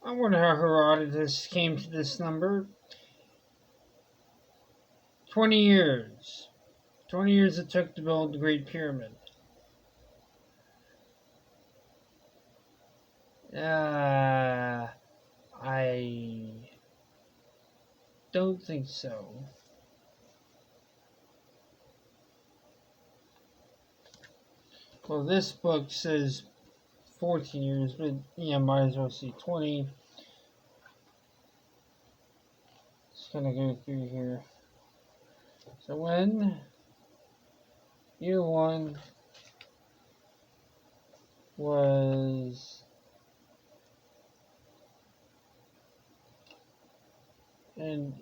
I wonder how Herodotus came to this number. 20 years. 20 years it took to build the Great Pyramid. I don't think so. Well, this book says 14 years, but yeah, might as well see 20. Just gonna go through here. So when year one was, and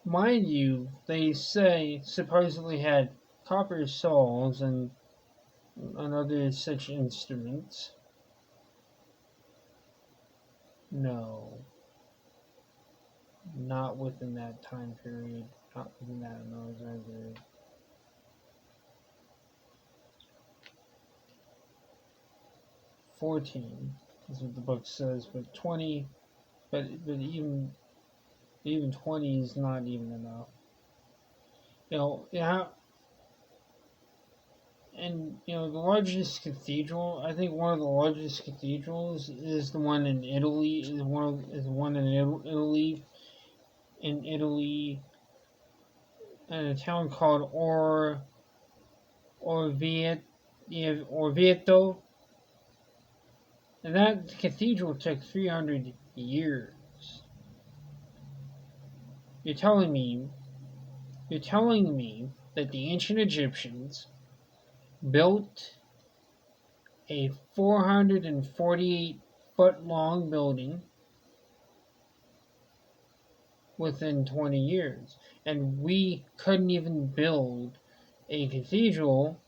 mind you, they say supposedly had copper saws and other such instruments. No, not within that time period, not within that military period. 14 is what the book says, but 20, but even 20 is not even enough. Yeah, and the largest cathedral. I think one of the largest cathedrals is the one in Italy. Is one in Italy, in a town called Orvieto, and that cathedral took 300 years. You're telling me that the ancient Egyptians built a 448-foot long building within 20 years, and we couldn't even build a cathedral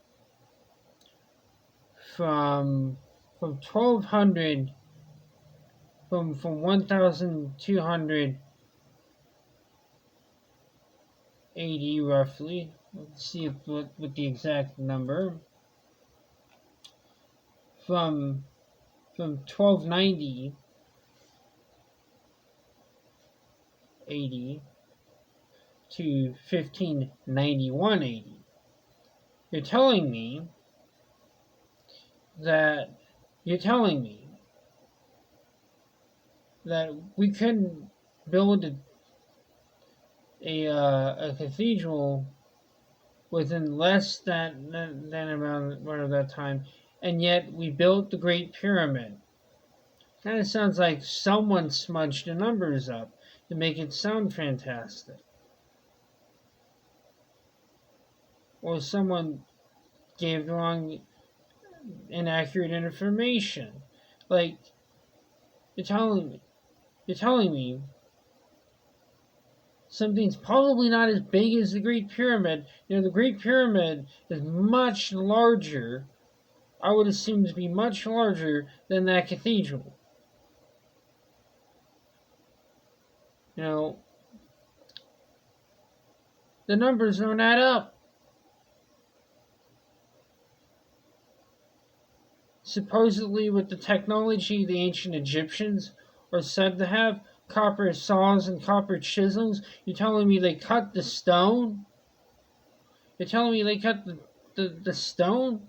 from 1200 from 1200 AD roughly. Let's see what the exact number. From 1290 AD to 1591 AD. You're telling me that we couldn't build a cathedral within less than amount of that time, and yet we built the Great Pyramid. Kind of sounds like someone smudged the numbers up to make it sound fantastic, or someone gave the wrong, inaccurate information. Like you're telling me something's probably not as big as the Great Pyramid. The Great Pyramid is much larger. I would assume to be much larger than that cathedral. The numbers don't add up. Supposedly, with the technology the ancient Egyptians are said to have, copper saws and copper chisels, you're telling me they cut the stone? You're telling me they cut the stone?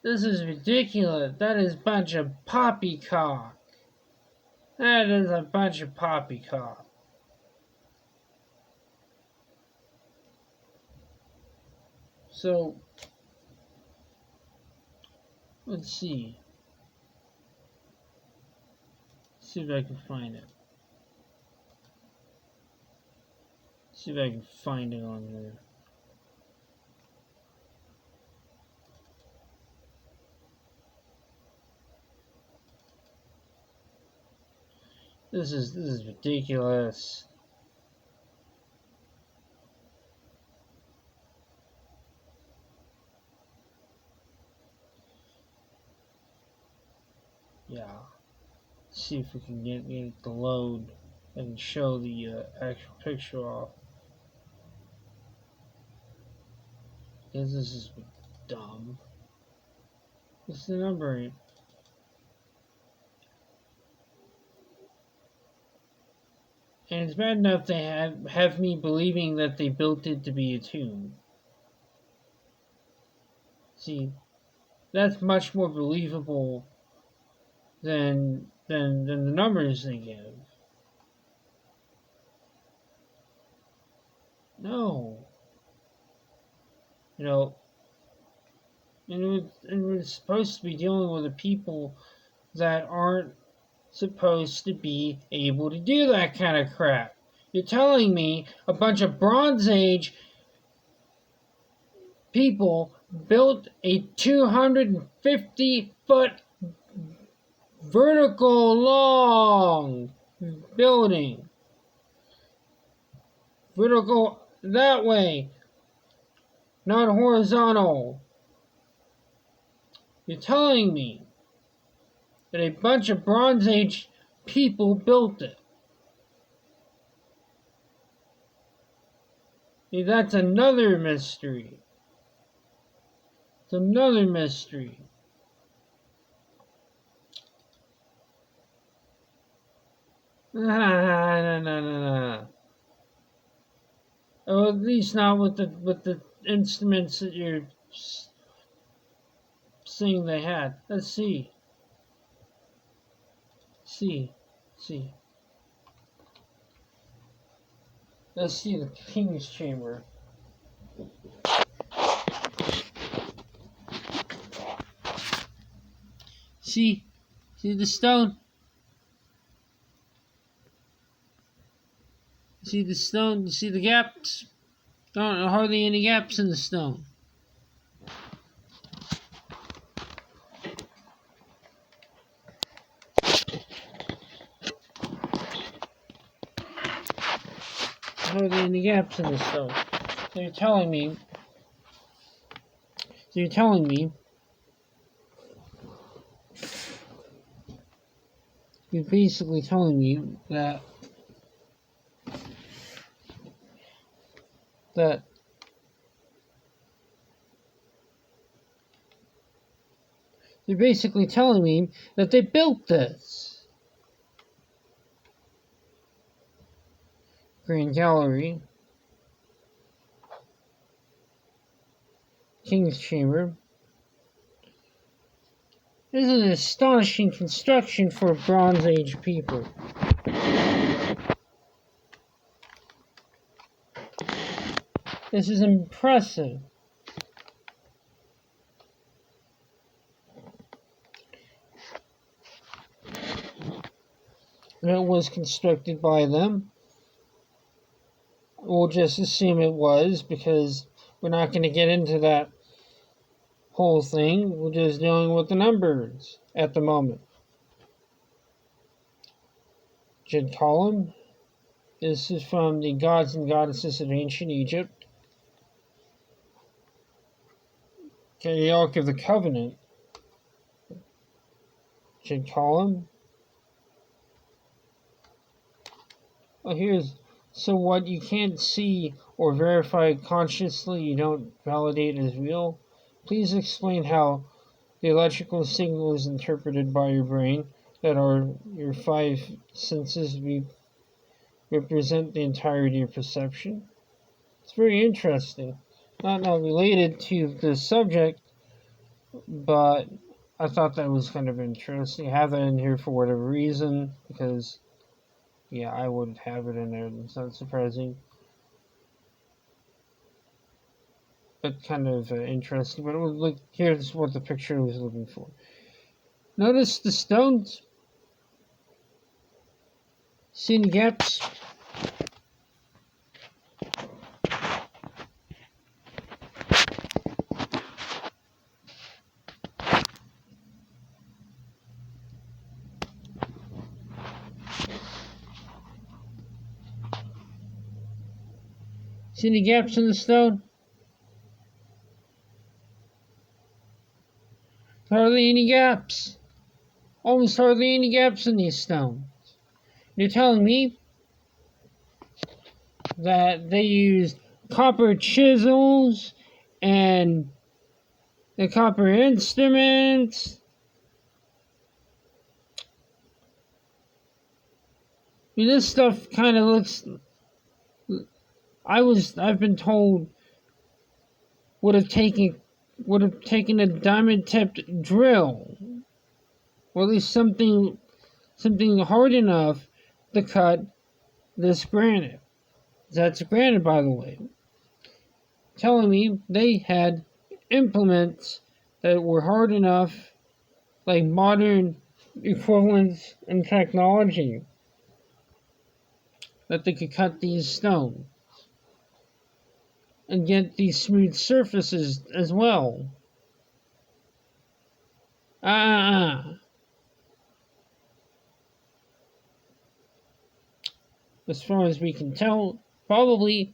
This is ridiculous. That is a bunch of poppycock. That is a bunch of poppycock. So, let's see. See if I can find it. See if I can find it on here. This is ridiculous. Yeah. Let's see if we can get it to load and show the actual picture off. Because this is dumb. What's the number? And it's bad enough they have me believing that they built it to be a tomb. See, that's much more believable than the numbers they give. No, you know, and we're supposed to be dealing with the people that aren't supposed to be able to do that kind of crap. You're telling me a bunch of Bronze Age people built a 250-foot vertical long building. Vertical that way, not horizontal. You're telling me that a bunch of Bronze Age people built it. See, that's another mystery. It's another mystery. No. Or at least not with the instruments that you're saying they had. Let's see. See. See. Let's see the King's Chamber. See? See the stone? See the stone? You see the gaps? Don't hardly any gaps in the stone. Hardly any gaps in the stone. So you're telling me. So you're telling me. You're basically telling me that you're basically telling me that they built this. Grand Gallery. King's Chamber. This is an astonishing construction for Bronze Age people. This is impressive. It was constructed by them. We'll just assume it was because we're not going to get into that whole thing. We're just dealing with the numbers at the moment. Jed Column. This is from the Gods and Goddesses of Ancient Egypt. Okay, the Ark of the Covenant. Jed Column. Oh, so what you can't see or verify consciously, you don't validate as real. Please explain how the electrical signal is interpreted by your brain, that are your five senses represent the entirety of perception. It's very interesting. Not related to the subject, but I thought that was kind of interesting. I have that in here for whatever reason, because yeah, I would have it in there. It's not surprising, but kind of interesting. But it was like, here's what the picture was looking for. Notice the stones. See any gaps? See any gaps in the stone? Hardly any gaps. Almost hardly any gaps in these stones. You're telling me that they used copper chisels and the copper instruments. mean, this stuff kind of looks. I've been told would have taken a diamond tipped drill, or at least something hard enough to cut this granite. That's granite, by the way. Telling me they had implements that were hard enough, like modern equivalents in technology, that they could cut these stone and get these smooth surfaces as well. As far as we can tell, probably,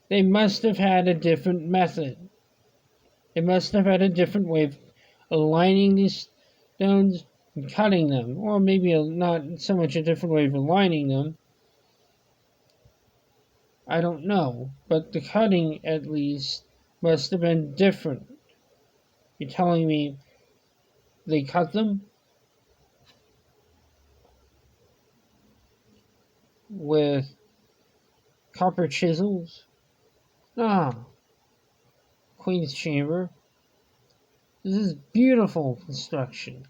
they must have had a different method. They must have had a different way of aligning these stones and cutting them, or maybe not so much a different way of aligning them. I don't know, but the cutting at least must have been different. You're telling me they cut them with copper chisels? Ah, Queen's Chamber. This is beautiful construction.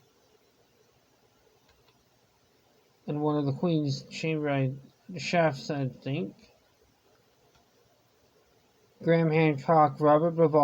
And one of the Queen's Chamber shafts, I think. Graham Hancock, Robert Revolve.